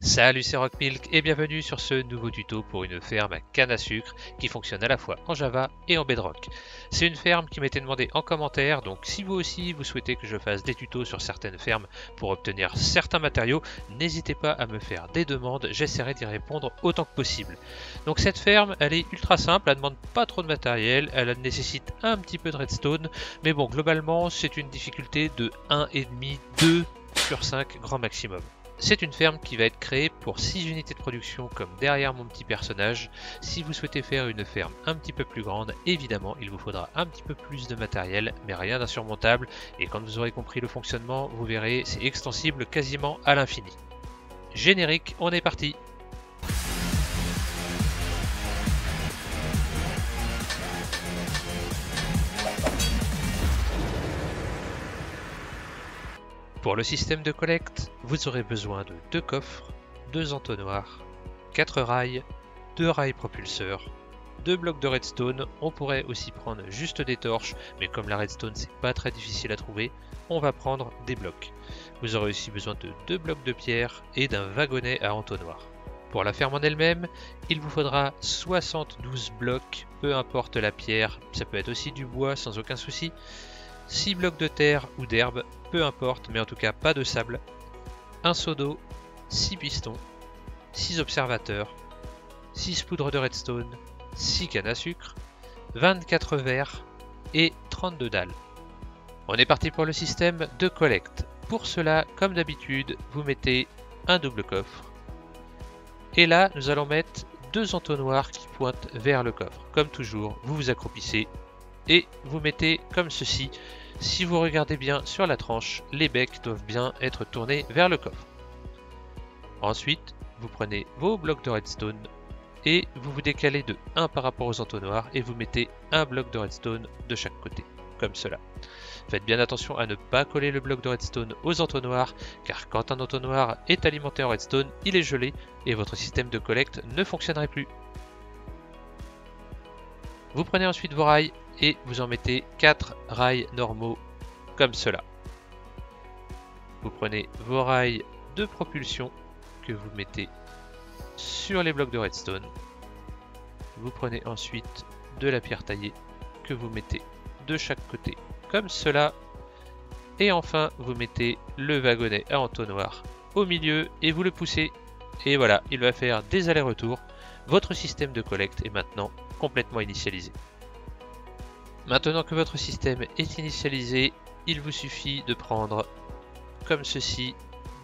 Salut, c'est Rockmilk et bienvenue sur ce nouveau tuto pour une ferme à canne à sucre qui fonctionne à la fois en Java et en Bedrock. C'est une ferme qui m'était demandée en commentaire, donc si vous aussi vous souhaitez que je fasse des tutos sur certaines fermes pour obtenir certains matériaux, n'hésitez pas à me faire des demandes, j'essaierai d'y répondre autant que possible. Donc cette ferme, elle est ultra simple, elle ne demande pas trop de matériel, elle nécessite un petit peu de redstone, mais bon, globalement c'est une difficulté de 1,5, 2 sur 5 grand maximum. C'est une ferme qui va être créée pour 6 unités de production comme derrière mon petit personnage. Si vous souhaitez faire une ferme un petit peu plus grande, évidemment il vous faudra un petit peu plus de matériel, mais rien d'insurmontable. Et quand vous aurez compris le fonctionnement, vous verrez, c'est extensible quasiment à l'infini. Générique, on est parti! Pour le système de collecte, vous aurez besoin de 2 coffres, 2 entonnoirs, 4 rails, 2 rails propulseurs, 2 blocs de redstone. On pourrait aussi prendre juste des torches, mais comme la redstone c'est pas très difficile à trouver, on va prendre des blocs. Vous aurez aussi besoin de 2 blocs de pierre et d'un wagonnet à entonnoir. Pour la ferme en elle-même, il vous faudra 72 blocs, peu importe la pierre, ça peut être aussi du bois sans aucun souci. 6 blocs de terre ou d'herbe, peu importe, mais en tout cas pas de sable. Un seau d'eau, 6 pistons, 6 observateurs, 6 poudres de redstone, 6 cannes à sucre, 24 verres et 32 dalles. On est parti pour le système de collecte. Pour cela, comme d'habitude, vous mettez un double coffre. Et là, nous allons mettre 2 entonnoirs qui pointent vers le coffre. Comme toujours, vous vous accroupissez et vous mettez comme ceci. Si vous regardez bien sur la tranche, les becs doivent bien être tournés vers le coffre. Ensuite, vous prenez vos blocs de redstone et vous vous décalez de 1 par rapport aux entonnoirs et vous mettez un bloc de redstone de chaque côté, comme cela. Faites bien attention à ne pas coller le bloc de redstone aux entonnoirs, car quand un entonnoir est alimenté en redstone, il est gelé et votre système de collecte ne fonctionnerait plus. Vous prenez ensuite vos rails et vous en mettez 4 rails normaux comme cela. Vous prenez vos rails de propulsion que vous mettez sur les blocs de redstone. Vous prenez ensuite de la pierre taillée que vous mettez de chaque côté comme cela. Et enfin vous mettez le wagonnet à entonnoir au milieu et vous le poussez. Et voilà, il va faire des allers-retours. Votre système de collecte est maintenant complètement initialisé. Maintenant que votre système est initialisé, il vous suffit de prendre comme ceci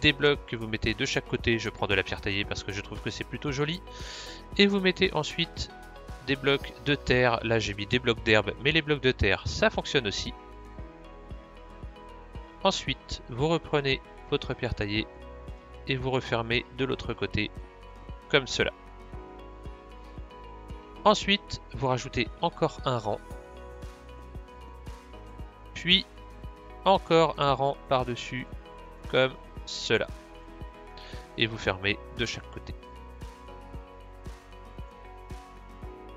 des blocs que vous mettez de chaque côté. Je prends de la pierre taillée parce que je trouve que c'est plutôt joli. Et vous mettez ensuite des blocs de terre. Là j'ai mis des blocs d'herbe, mais les blocs de terre ça fonctionne aussi. Ensuite vous reprenez votre pierre taillée et vous refermez de l'autre côté comme cela. Ensuite vous rajoutez encore un rang. Puis encore un rang par-dessus comme cela. Et vous fermez de chaque côté.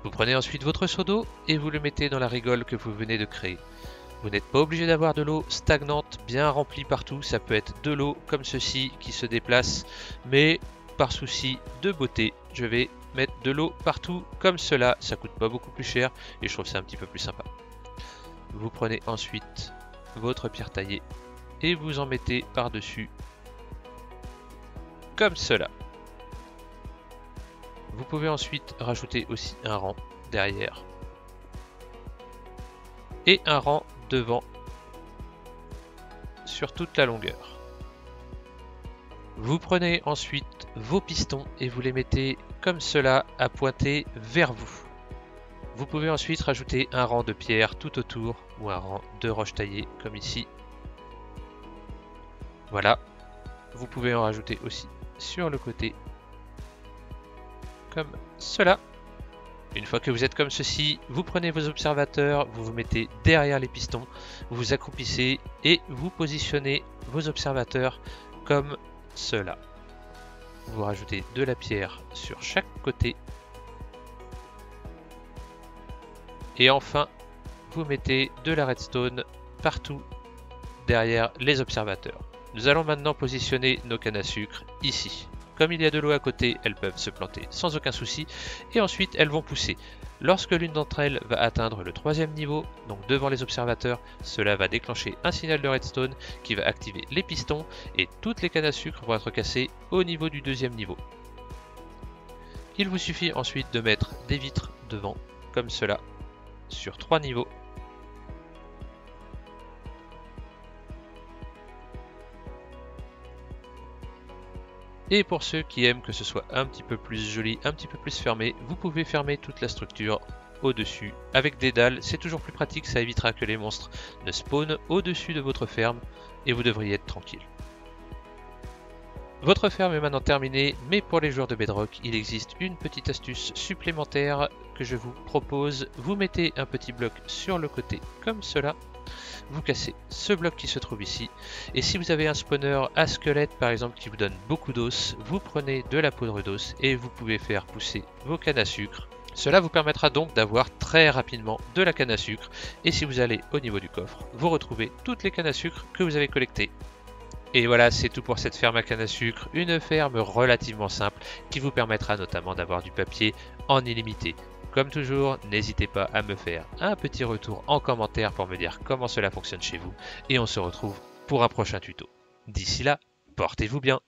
Vous prenez ensuite votre seau d'eau et vous le mettez dans la rigole que vous venez de créer. Vous n'êtes pas obligé d'avoir de l'eau stagnante bien remplie partout, ça peut être de l'eau comme ceci qui se déplace, mais par souci de beauté, je vais mettre de l'eau partout comme cela, ça coûte pas beaucoup plus cher et je trouve ça un petit peu plus sympa. Vous prenez ensuite votre pierre taillée et vous en mettez par-dessus comme cela. Vous pouvez ensuite rajouter aussi un rang derrière et un rang devant sur toute la longueur. Vous prenez ensuite vos pistons et vous les mettez comme cela à pointer vers vous. Vous pouvez ensuite rajouter un rang de pierre tout autour ou un rang de roches taillées comme ici. Voilà, vous pouvez en rajouter aussi sur le côté comme cela. Une fois que vous êtes comme ceci, vous prenez vos observateurs, vous vous mettez derrière les pistons, vous vous accroupissez et vous positionnez vos observateurs comme cela. Vous rajoutez de la pierre sur chaque côté. Et enfin, vous mettez de la redstone partout derrière les observateurs. Nous allons maintenant positionner nos cannes à sucre ici. Comme il y a de l'eau à côté, elles peuvent se planter sans aucun souci et ensuite elles vont pousser. Lorsque l'une d'entre elles va atteindre le 3e niveau, donc devant les observateurs, cela va déclencher un signal de redstone qui va activer les pistons et toutes les cannes à sucre vont être cassées au niveau du 2e niveau. Il vous suffit ensuite de mettre des vitres devant, comme cela, sur 3 niveaux. Et pour ceux qui aiment que ce soit un petit peu plus joli, un petit peu plus fermé, vous pouvez fermer toute la structure au-dessus avec des dalles. C'est toujours plus pratique, ça évitera que les monstres ne spawnent au-dessus de votre ferme et vous devriez être tranquille. Votre ferme est maintenant terminée, mais pour les joueurs de Bedrock, il existe une petite astuce supplémentaire que je vous propose. Vous mettez un petit bloc sur le côté comme cela. Vous cassez ce bloc qui se trouve ici, et si vous avez un spawner à squelette par exemple qui vous donne beaucoup d'os, vous prenez de la poudre d'os et vous pouvez faire pousser vos cannes à sucre. Cela vous permettra donc d'avoir très rapidement de la canne à sucre, et si vous allez au niveau du coffre, vous retrouvez toutes les cannes à sucre que vous avez collectées. Et voilà, c'est tout pour cette ferme à canne à sucre, une ferme relativement simple qui vous permettra notamment d'avoir du papier en illimité. Comme toujours, n'hésitez pas à me faire un petit retour en commentaire pour me dire comment cela fonctionne chez vous et on se retrouve pour un prochain tuto. D'ici là, portez-vous bien.